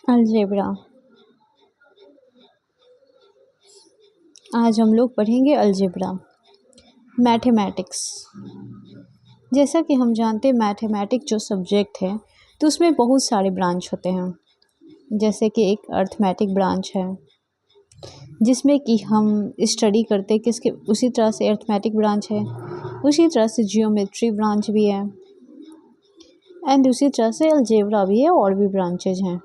Algebra. आज हम लोग पढ़ेंगे अलजेब्रा। मैथमेटिक्स। जैसा कि हम जानते हैं मैथमेटिक्स जो सब्जेक्ट है तो उसमें बहुत सारे ब्रांच होते हैं। जैसे कि एक अर्थमेटिक ब्रांच है जिसमें कि हम स्टडी करते हैं किसके, उसी तरह से अर्थमेटिक ब्रांच है, उसी तरह से जियोमेट्री ब्रांच भी है एंड उसी तरह से अलजेब्रा भी है और भी ब्रांचेज हैं।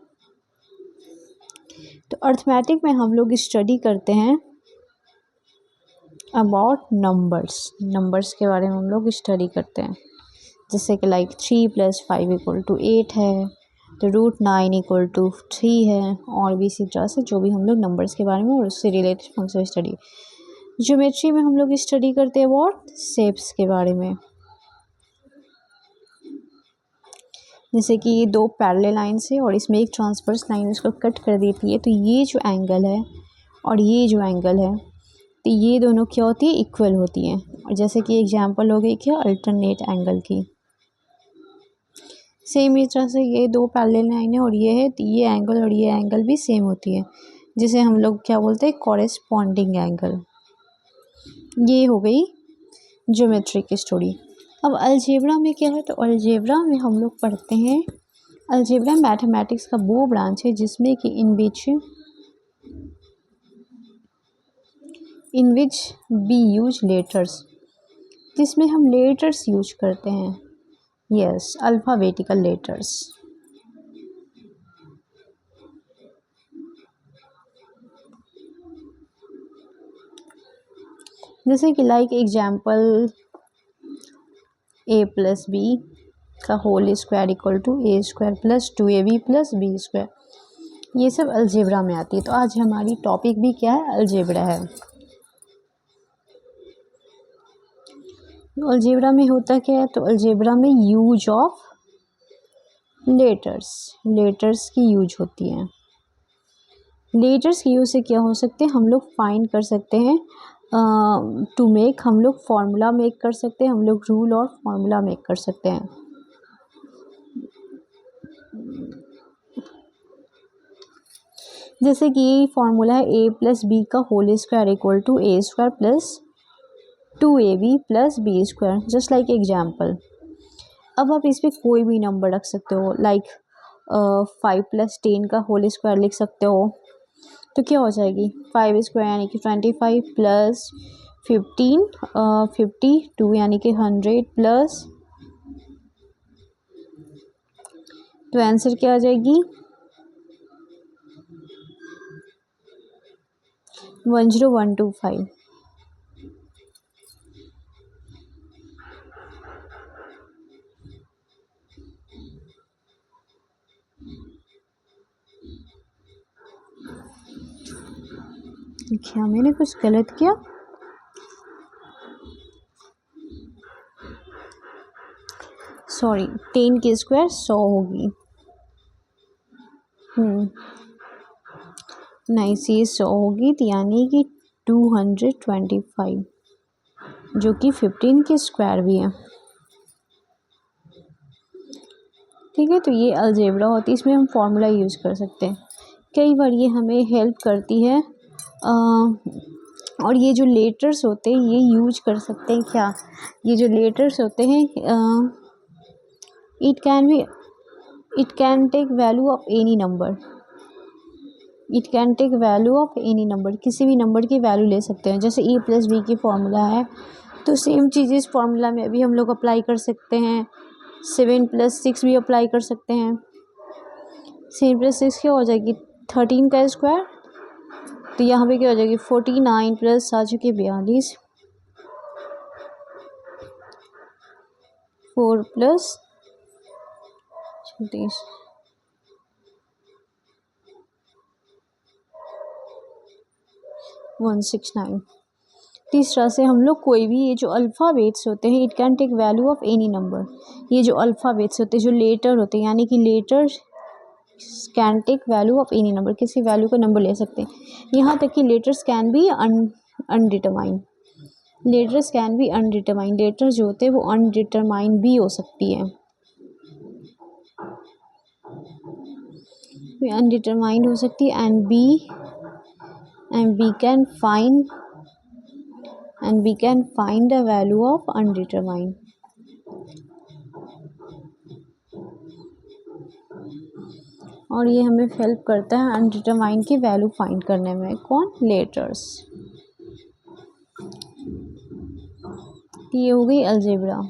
तो अर्थमेटिक में हम लोग स्टडी करते हैं अबाउट नंबर्स के बारे में हम लोग स्टडी करते हैं। जैसे कि लाइक 3 + 5 = 8 है, तो √9 = 3 है, और भी इसी तरह से जो भी हम लोग नंबर्स के बारे में और उससे रिलेटेड फंक्शन स्टडी। ज्योमेट्री में हम लोग स्टडी करते हैं अबाउट शेप्स के बारे में। जैसे कि ये दो पैरेलल लाइन्स है और इसमें एक ट्रांसवर्स लाइन उसको कट कर देती है, तो ये जो एंगल है और ये जो एंगल है तो ये दोनों क्या होती है, इक्वल होती हैं। और जैसे कि एग्जांपल हो गई क्या, अल्टरनेट एंगल की। सेम इस तरह से ये दो पैरेलल लाइन है और ये है, तो ये एंगल और ये एंगल भी सेम होती है, जिसे हम लोग क्या बोलते हैं, कॉरेस्पॉन्डिंग एंगल। ये हो गई ज्योमेट्री की स्टोरी। अब अलजेब्रा में क्या है, तो अलजेब्रा में हम लोग पढ़ते हैं, अलजेब्रा मैथमेटिक्स का वो ब्रांच है जिसमें कि इन विच बी यूज लेटर्स, जिसमें हम लेटर्स यूज करते हैं। Yes, alphabetical letters. जैसे कि लाइक एग्जाम्पल a+b का whole square = a² + 2ab + b², ये सब अलजेब्रा में आती है। तो आज हमारी टॉपिक भी क्या है, अलजेब्रा है। अलजेब्रा में होता क्या है, तो अलजेब्रा में यूज ऑफ लेटर्स की यूज होती है। लेटर्स की यूज से क्या हो सकते हैं, हम लोग फाइंड कर सकते हैं टू मेक, हम लोग फार्मूला मेक कर सकते हैं, हम लोग रूल और फार्मूला मेक कर सकते हैं। जैसे कि ये फार्मूला है a+b का whole square = a² + 2ab + b², just like example. अब आप इस पर कोई भी नंबर रख सकते हो, लाइक 5 + 10 का होल स्क्वायर लिख सकते हो, तो क्या हो जाएगी, 5² यानी कि 25 + 15 52 यानी कि 100 प्लस, तो आंसर क्या आ जाएगी, 10125। क्या मैंने कुछ गलत किया, सॉरी, 10 की स्क्वायर 100 होगी। नहीं, सी 100 होगी, तो यानी कि 225, जो कि 15 की स्क्वायर भी है। ठीक है, तो ये अलजेब्रा होती है, इसमें हम फार्मूला यूज़ कर सकते हैं। कई बार ये हमें हेल्प करती है, और ये जो लेटर्स होते हैं ये यूज कर सकते हैं क्या, ये जो लेटर्स होते हैं it can take value of any number, किसी भी नंबर की वैल्यू ले सकते हैं। जैसे a+b की फार्मूला है, तो सेम चीज़ इस फार्मूला में भी हम लोग अप्लाई कर सकते हैं। 7 + 6 भी अप्लाई कर सकते हैं। 7 + 6 क्या हो जाएगी, 13 का स्क्वायर, तो यहाँ पे क्या हो जाएगी, 49 + 7 के 42, 4 + 36, 169। तीसरा से हम लोग कोई भी, ये जो अल्फ़ाबेट्स होते हैं, it can take value of any number, ये जो अल्फ़ाबेट्स होते हैं, जो लेटर होते हैं, यानी कि letters can take value of any number, किसी वैल्यू का नंबर ले सकते हैं। यहाँ तक कि letters can be undetermined, letters जो होते हैं वो अनडिटरमाइंड भी हो सकती है। भी अनडिटरमाइंड हो सकती है, and we can find the value of undetermined. और ये हमें हेल्प करता है अनडिटरमाइंड की वैल्यू फाइंड करने में। कौन? लेटर्स। ये हो गई अलजेब्रा।